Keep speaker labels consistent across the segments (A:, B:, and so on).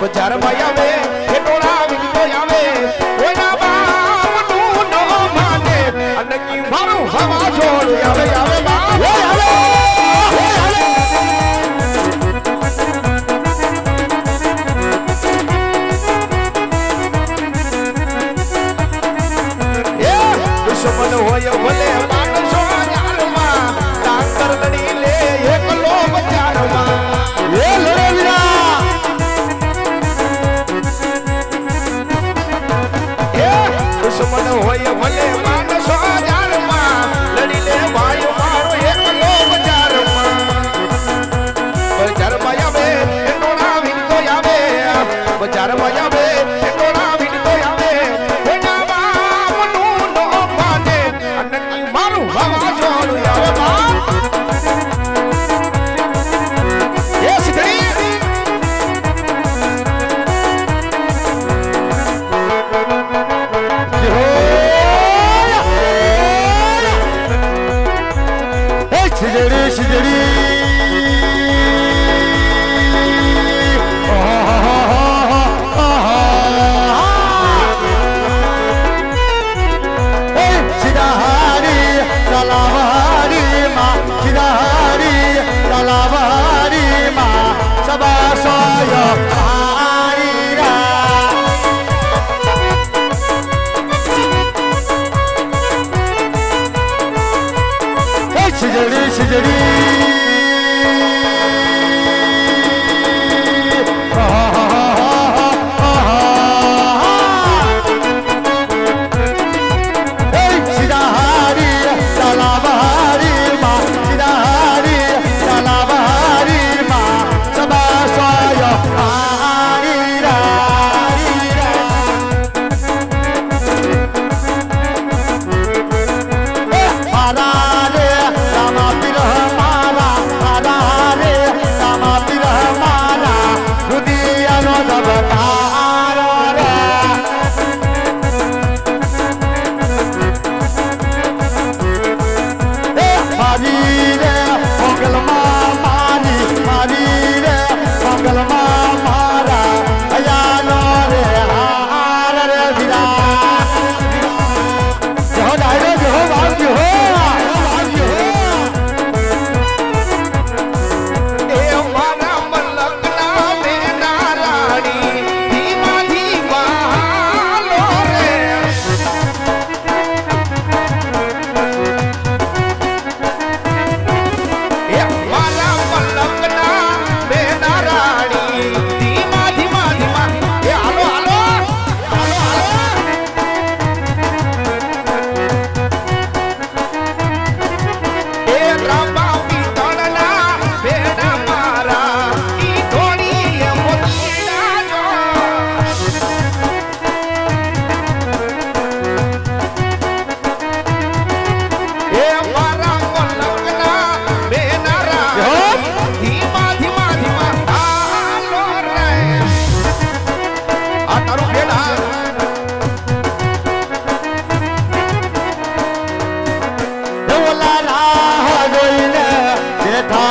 A: બજારમાં આવે એ ટોળા વિકતો આવે કોઈના બાપનું ન માને અને કી મારું હવા છોડ આવે આવે બાપ આવે દુશ્મન હોય ભલે માણસો યારમાં ડાંગર લડી લે એકલો બજારમાં એ લડે વીરા એ દુશ્મન હોય ભલે માણસો યારમાં લડી લે ભાઈ મારો એકલો બજારમાં બજારમાં આવે એટલો વિનતો આવે બજારમાં આવે એટલો વિનતો આવે હવા છોડ આવે બાપ એ સિદ્ધી
B: શિજડી શિજડી શિજડી શિજડી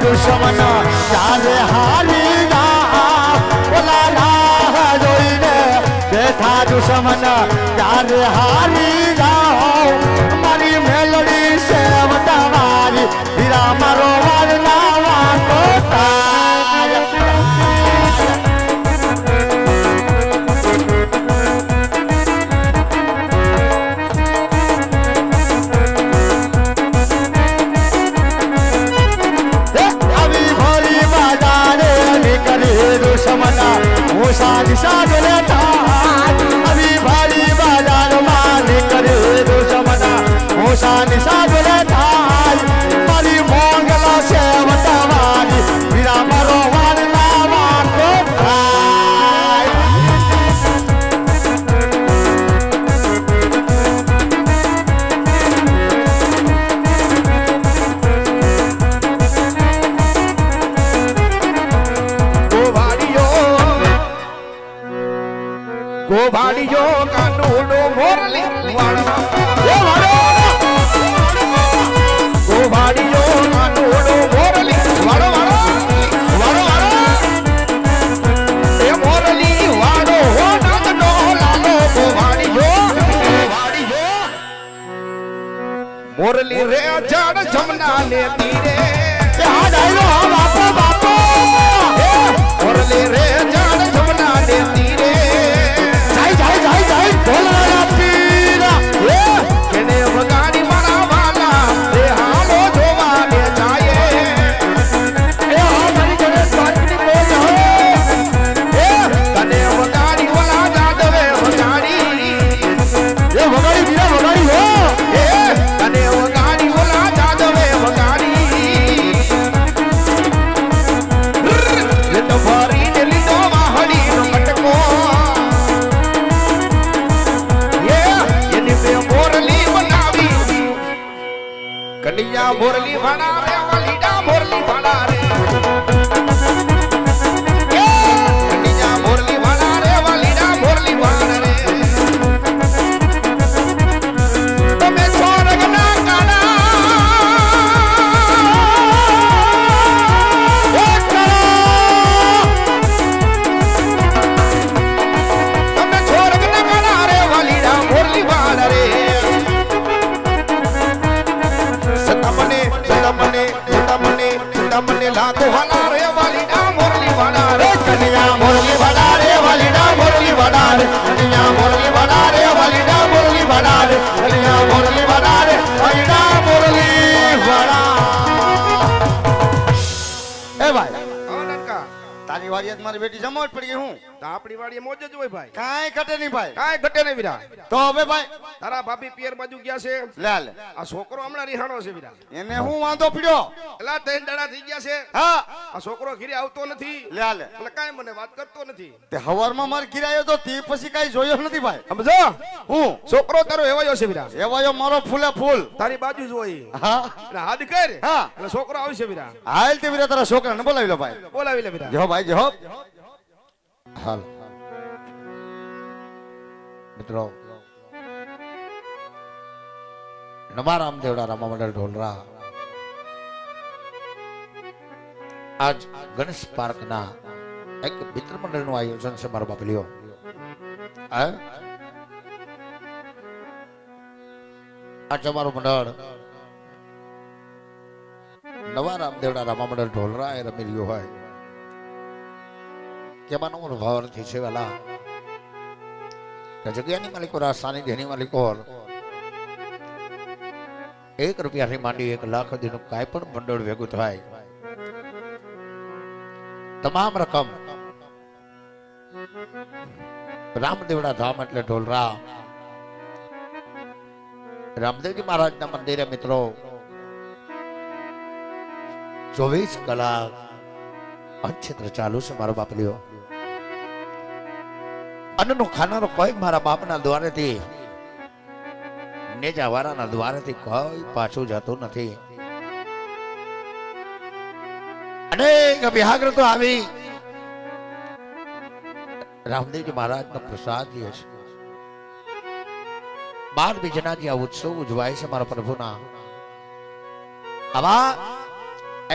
B: દુશ્મન ચારે હારી જા ઓલા રાહ જોઈને બેઠા દુશ્મન ચારે હારી જાઓ મારી મેલડી છે તમારી વીરા મારો વાર નાવા કોટા दिशा लेता अभी भारी बाजार मालिक करे दो समना होशा निशा लेता मारी मोंगला से वटवारी वीरा मारो वार नावा को
A: ગોભાડીઓ કાનુડો મોરલી વાળવા એ વાળો ગોભાડીઓ કાનુડો મોરલી વાળો વાળો વાળો વાળો એ મોરલી મોરલી રે અજાણ જમના ને તીરે
B: હા ડાયલો હા બાપો બાપો
A: મોરલી રે અજાણ જમના ને તીરે
B: જાય ઢોલના પીરા
A: કેને વગાડી મારા વાલા રે હાલો જોવા ને જાય
B: હા મારી જોડે સાચી બોલ હો
A: તને વગાડી ઓલા જાદવે વગાડી
B: વગાડી બીરા વગાડી હો
A: તને વગાડી ઓલા જાદવે વગાડી લીધો ભરીને લીધો વાહડીનો મટકો એની બે મોરલી બનાવી કનૈયા મોરલી વાળા રે વાલીડા મોરલી વાળા રે કનૈયા મોરલી વાળા રે વાલીડા મોરલી વાળા રે તમે સ્વર્ગના કાળા તમે સ્વર્ગના કાળા રે વાલીડા મોરલી વાળા રે સતમને લાગો વાલા રે વાલીડા મોરલી વાળા રે
B: કન્યા મોરલી વાડા રે વાલીડા મોરલી વાડા રે કન્યા મોરલી વાડા રે વાલીડા મોરલી વાડા રે કન્યા મોરલી વાડા રે વાલીડા મોરલી વાડા એ ભાઈ
A: નનકા
B: તારી વાડી આજ મારી બેટી જમો જ પડી ગઈ હું
A: તો આપણી વાડીએ મોજ જ હોય ભાઈ
B: કાંઈ ઘટે નહીં ભાઈ
A: કાંઈ ઘટે નહીં વીરા
B: તો હવે ભાઈ
A: તારા ભાભી પિયર બાજુ ગયા છે
B: લે લે
A: આ છોકરો હમણાં રિહાણો છે વીરા
B: એને હું વાંધો પડ્યો
A: એલા 3 દાડા થઈ ગયા છે
B: હા
A: આ છોકરો ઘરે આવતો નથી
B: લે લે
A: એટલે કાંઈ મને વાત કરતો નથી
B: તે હવારમાં માર ગિરાયો તો તે પછી કાંઈ જોયો નથી ભાઈ
A: સમજો
B: હું
A: છોકરો તારો એવાયો છે વીરા
B: એવાયો મારો ફૂલે ફૂલ
A: તારી બાજુ જ હોય
B: હા
A: એટલે હાથ કર
B: હા
A: એટલે છોકરો આવશે વીરા
B: હાલ તે વીરા તારા છોકરાને બોલાવી લો ભાઈ
A: બોલાવી લે વીરા
B: જો ભાઈ જો હાલ મિત્રો નવા રામદેવડા રામા મંડળ ઢોલરા આજ ગણેશ પાર્ક ના એક મિત્ર મંડળ નું આયોજન છે મારા બાપલીઓ આજ અમારું મંડળ નવા રામદેવડા રામા મંડળ ઢોલરા એ રમી રહ્યો હોય કેવાનો મારો ભાવાર્થી છે વાલા કે જગ્યાની માલિકો રાસ્તાની ધેની માલિકો 1 રૂપિયાથી માંડી 1 લાખ સુધીનું કાંઈ પણ ભંડોળ ભેગું થાય તમામ રકમ રામદેવડા ધામ એટલે ઢોલરા રામદેવજી મહારાજના મંદિરે મિત્રો 24 કલાક અનછિદ્ર ચાલુ છે મારો બાપલીઓ અન્નનો ખાનારો કોઈ મારા બાપના દ્વારેથી નેજા વાળાના દ્વારેથી કોઈ પાછું જતું નથી અનેક વિહાગ્રતો આવી રામદેવજી મહારાજનો પ્રસાદ લે છે 12 બીજના જે ઉત્સવ ઉજવાય છે મારા પ્રભુના આવા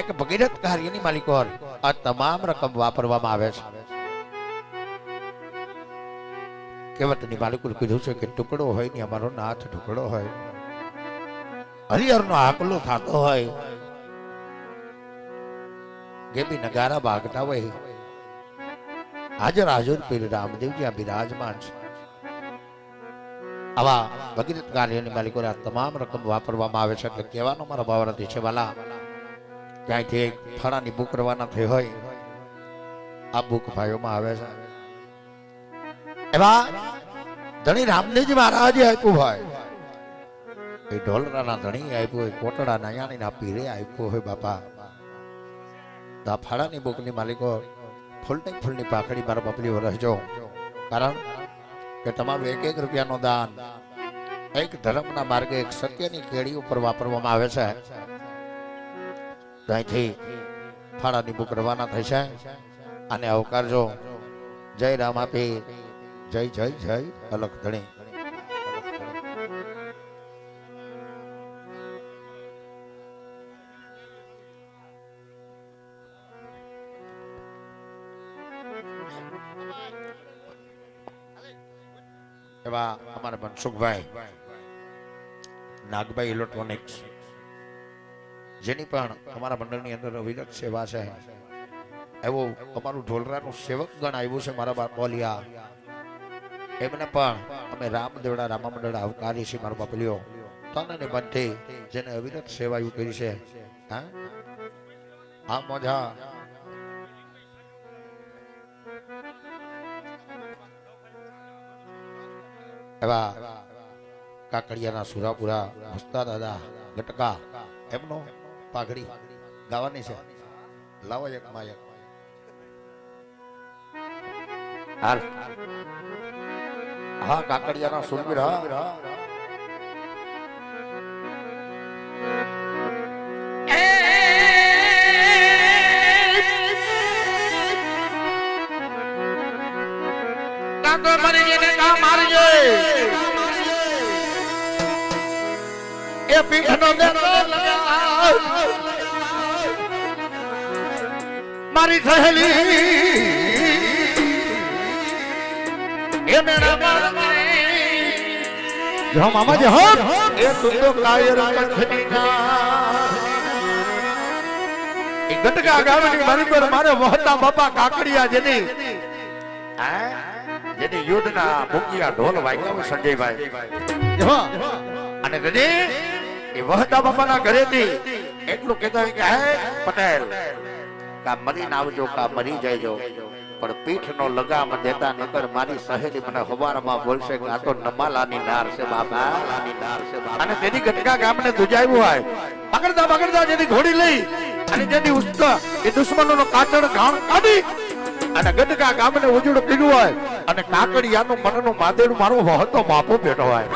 B: એક ભગીરથ કાર્યની માલિકો આ તમામ રકમ વાપરવામાં આવે છે કહેવતની માલિકો કીધું છે કે ટુકડો હોય ને અમારો નાથ ટુકડો હોય હરિહરનો આકલો થતો હોય ગેબી નગારા વાગતા હોય હાજર હાજર પીર રામદેવજી આ બિરાજમાન છે આવા ભગીરથ કાર્યની માલિકો આ તમામ રકમ વાપરવામાં આવે છે એટલે કહેવાનો મારા ભાવાર્થી છે વાલા ક્યાંયથી એક ફળાની બુક રવાના થઈ હોય આ બુક ભાઈઓમાં આવે છે એવા ધણી રામદેવજી મહારાજે આપ્યું હોય એ ઢોલરાના ધણી આપ્યું હોય કોટડા નાયાણીના પીરે આપ્યું હોય બાપા તો આ ફળાની બુકની માલિકો ફૂલની પાખડી મારા બાપલી રહેજો કારણ કે તમારું 1 રૂપિયાનો દાન એક ધર્મના માર્ગે એક સત્યની કેડી ઉપર વાપરવામાં આવે છે ત્યાંથી ફાળાની બુક રવાના થઈ છે અને આવકારજો જય રામાપીર જય જય જય અલખ ધણી એવા અમારા મનસુખભાઈ નાગભાઈ ઇલેક્ટ્રોનિક્સ જેની પણ અમારા મંડળની અંદર અવિરત સેવા છે એવો અમારું ઢોલરાનું સેવક ગણ આવ્યું છે મારા બાપ બોલિયા એમને પણ અમે રામદેવડા રામા મંડળ આવકારી છે મારો બાપલિયો તન અને બંધે જેને અવિરત સેવા એવું કરી છે હા આ મજા એવા કાકડિયાના સુરાપુરા હસ્તા દાદા ગટકા એમનો પાઘડી ગાવાની છે લાવો એક માયક હાલ હા કાકડિયાના સુરવીર હા એ પીઠનો મારી સહેલી એ મેળા જો મામા જે હો એ તું તો કાયર કંઠની ના એ ગટકા ગામની મારી પર મારે વહતા બાપા કાકડિયા જેની જેની યુદ્ધના મુકિયા ઢોલ વાગ્યા સંજયભાઈ જો અને ગજે એ વહતા બાપાના ઘરેથી એટલું કહેતા હોય કે હે પટેલ કા મરી ના આવજો કા મરી જઈજો પણ પીઠનો લગામ દેતા નકર મારી સહેલી મને હવારમાં બોલશે કે આ તો નમાલાની નાર છે બાપા અને તેની ગટકા ગામને દુજાવ્યું હોય પકડતા જેની ઘોડી લઈ અને જેની ઉસ્તા એ દુશ્મનોનો કાચડ ઘાણ કાઢી અને ગટકા ગામને ઉજળું પીડ્યું હોય અને કાકડિયાનું મનનું માદેડું મારો વહતો બાપો બેઠો હોય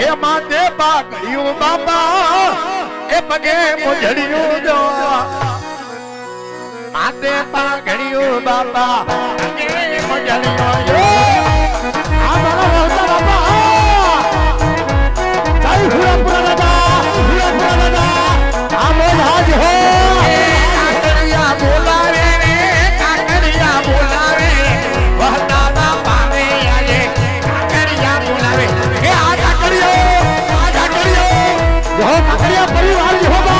B: એ માતે પાકડિયું બાપા એ પગે મોજડિયું જો માતે પાકડિયું બાપા પગે મોજડિયું જો આ મારા વહતા બાપા જય હુરાપુરા દાદા આ મોજ હાજ હો કાકડિયા બોલાવે રે કાકડિયા બોલાવે વહતા ના પાવે આલે કાકડિયા બોલાવે એ આ કાકડિયો જો કાકડિયા પરિવાર જો